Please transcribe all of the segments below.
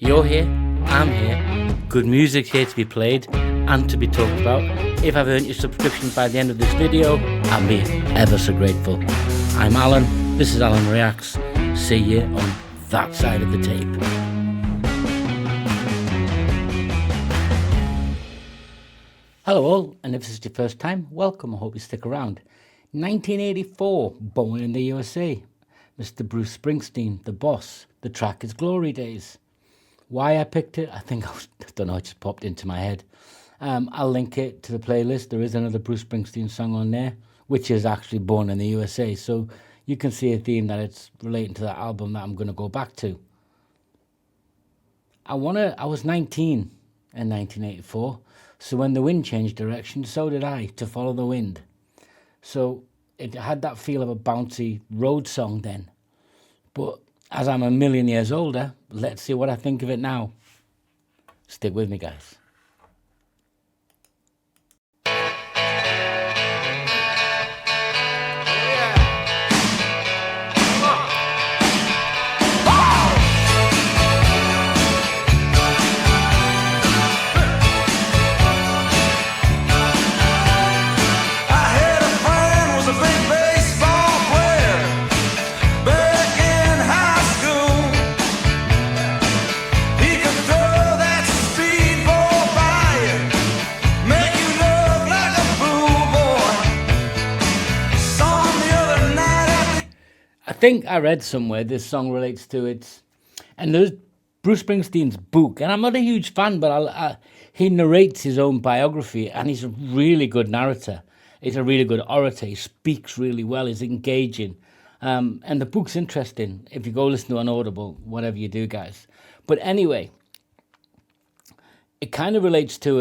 You're here, I'm here, good music's here to be played and to be talked about. If I've earned your subscription by the end of this video, I'll be ever so grateful. I'm Alan, this is Alan Reacts. See you on that side of the tape. Hello all, and if this is your first time, welcome, I hope you stick around. 1984, born in the USA, Mr. Bruce Springsteen, the boss. The track is Glory Days. Why I picked it, I don't know, it just popped into my head. I'll link it to the playlist. There is another Bruce Springsteen song on there, which is actually Born in the USA. So you can see a theme that it's relating to that album that I'm going to go back to. I was 19 in 1984. So when the wind changed direction, so did I, to follow the wind. So it had that feel of a bouncy road song then. But as I'm a million years older, let's see what I think of it now. Stick with me, guys. I think I read somewhere this song relates to it, and there's Bruce Springsteen's book, and I'm not a huge fan, but he narrates his own biography, and he's a really good narrator. He's a really good orator. He speaks really well. He's engaging, and the book's interesting. If you go listen to an Audible, whatever you do, guys. But anyway, it kind of relates to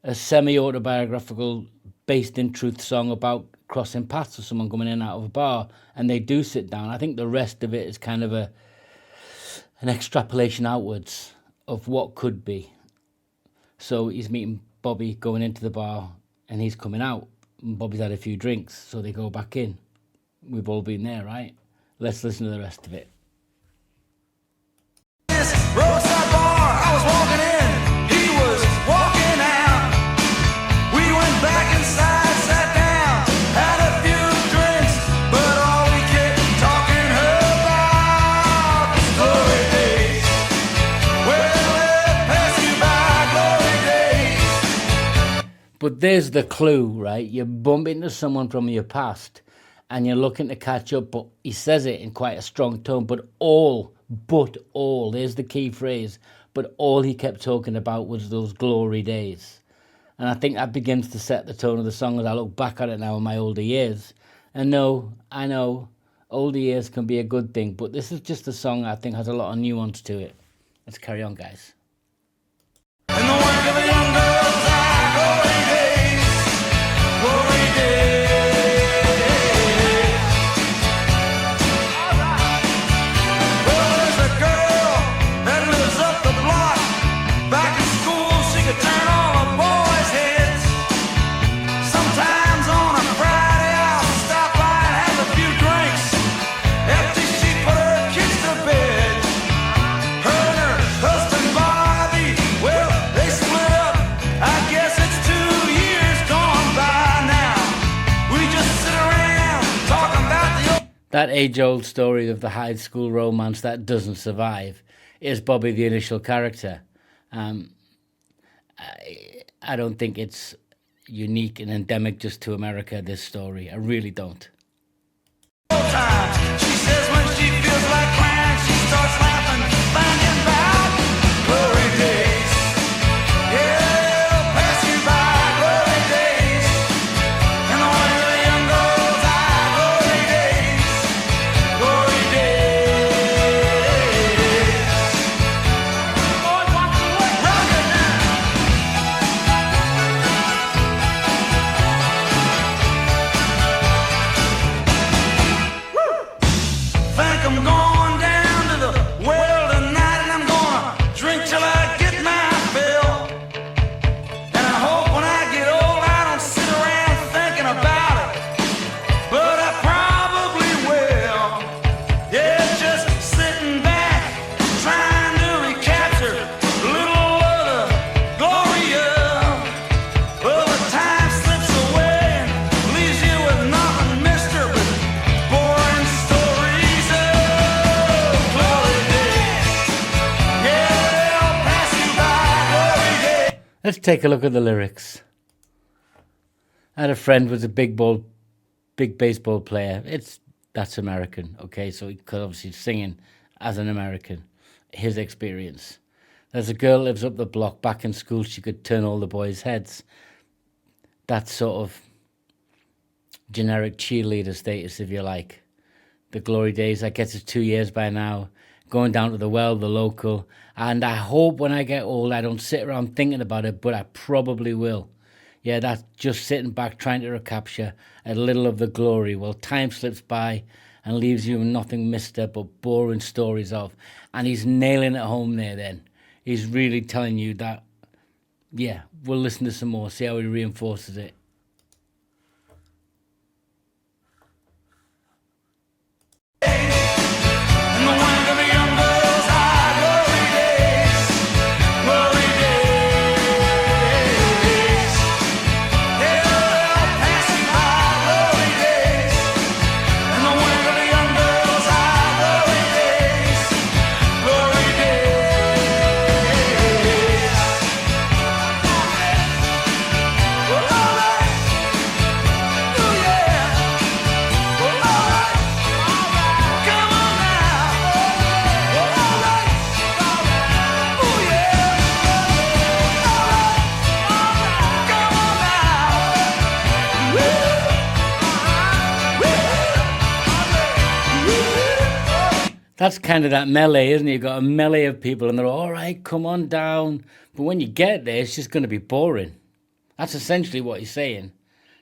a semi-autobiographical, based in truth song about crossing paths with someone coming in and out of a bar, and they do sit down. I think the rest of it is kind of an extrapolation outwards of what could be. So he's meeting Bobby going into the bar, and he's coming out, and Bobby's had a few drinks, so they go back in. We've all been there, right? Let's listen to the rest of it. This roadside bar, I was walking in, he was walking out. We went back inside, sat down, had a few drinks, but all we kept talking about was glory days. Well, it passed you by, glory days. But there's the clue, right? You bump into someone from your past and you're looking to catch up, but he says it in quite a strong tone, but all, there's the key phrase, but all he kept talking about was those glory days. And I think that begins to set the tone of the song as I look back at it now in my older years. And no, I know, older years can be a good thing, but this is just a song I think has a lot of nuance to it. Let's carry on, guys. In the wake of the young girls, glory days, glory days. Well, there's a girl that lives up the block. Back in school, she could turn all the boys' heads. Sometimes on a Friday, I'll stop by and have a few drinks. After she put her kids to bed, her and her husband Bobby, well, they split up. I guess it's 2 years gone by now. We just sit around talking about the old. That age-old story of the high school romance that doesn't survive is Bobby the initial character. I don't think it's unique and endemic just to America, this story. I really don't. Time. She says when she feels like crying, she starts laughing, thinking about glory days. Yeah, it'll pass you by, glory days. And the way the young girls die, glory days, glory days. Boys, watch the way. Rock it now. Let's take a look at the lyrics. I had a friend who was a big baseball player. That's American, okay? So he could obviously singing as an American. His experience. There's a girl lives up the block. Back in school, she could turn all the boys' heads. That sort of generic cheerleader status, if you like. The glory days. I guess it's 2 years by now. Going down to the well, the local. And I hope when I get old, I don't sit around thinking about it, but I probably will. Yeah, that's just sitting back trying to recapture a little of the glory. Well, time slips by and leaves you with nothing, mister, but boring stories of. And he's nailing it home there then. He's really telling you that, yeah, we'll listen to some more, see how he reinforces it. That's kind of that melee, isn't it? You've got a melee of people and they're all right, come on down. But when you get there, it's just going to be boring. That's essentially what he's saying.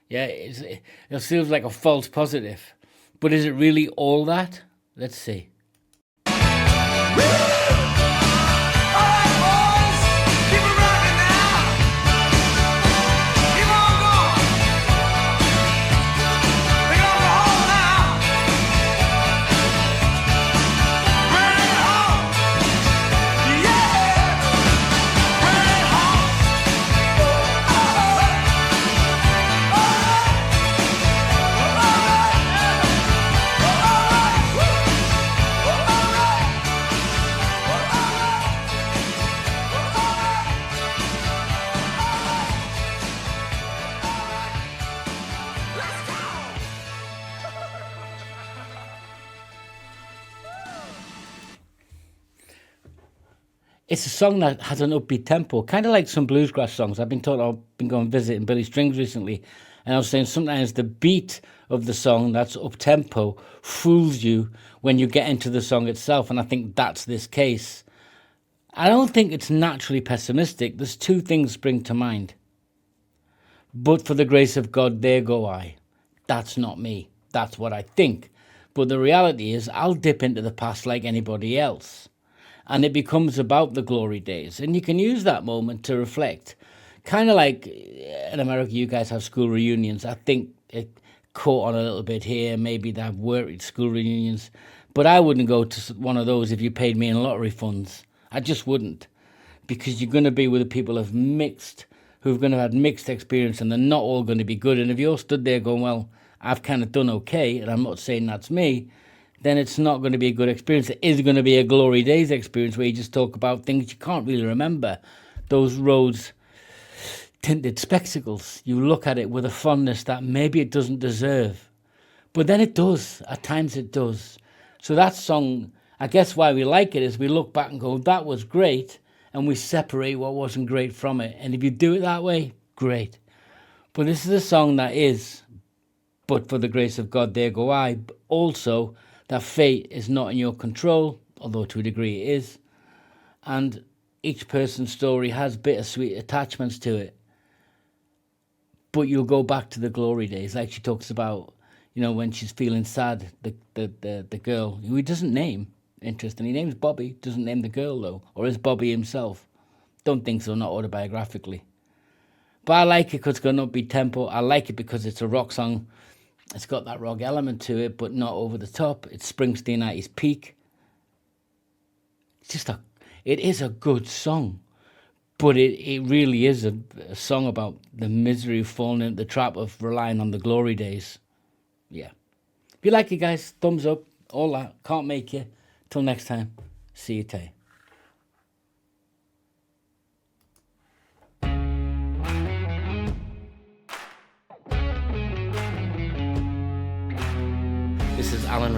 Yeah, it feels like a false positive. But is it really all that? Let's see. It's a song that has an upbeat tempo, kind of like some bluesgrass songs. I've been going visiting Billy Strings recently, and I was saying sometimes the beat of the song that's up tempo fools you when you get into the song itself, and I think that's this case. I don't think it's naturally pessimistic. There's two things spring to mind. But for the grace of God, there go I. That's not me. That's what I think. But the reality is, I'll dip into the past like anybody else. And it becomes about the glory days. And you can use that moment to reflect. Kind of like in America, you guys have school reunions. I think it caught on a little bit here. Maybe they have work school reunions. But I wouldn't go to one of those if you paid me in lottery funds. I just wouldn't. Because you're going to be with the people who've going to have mixed experience, and they're not all going to be good. And if you're stood there going, well, I've kind of done okay, and I'm not saying that's me, then it's not going to be a good experience. It is going to be a glory days experience where you just talk about things you can't really remember. Those rose tinted spectacles. You look at it with a fondness that maybe it doesn't deserve. But then it does. At times it does. So that song, I guess why we like it is we look back and go, that was great, and we separate what wasn't great from it. And if you do it that way, great. But this is a song that is, but for the grace of God, there go I. Also, that fate is not in your control, although to a degree it is. And each person's story has bittersweet attachments to it. But you'll go back to the glory days, like she talks about, when she's feeling sad, the girl, who he doesn't name, interestingly. He names Bobby, doesn't name the girl, though. Or is Bobby himself? Don't think so, not autobiographically. But I like it because it's got an upbeat tempo. I like it because it's a rock song. It's got that rock element to it, but not over the top. It's Springsteen at his peak. It is a good song, but it really is a song about the misery of falling into the trap of relying on the glory days. Yeah. If you like it, guys, thumbs up, all that. Can't make you. Till next time, see you, Tay.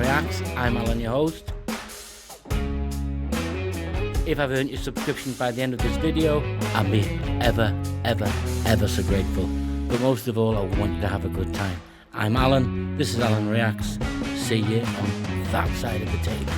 Reacts. I'm Alan, your host. If I've earned your subscription by the end of this video, I'll be ever, ever, ever so grateful. But most of all, I want you to have a good time. I'm Alan, this is Alan Reacts. See you on that side of the table.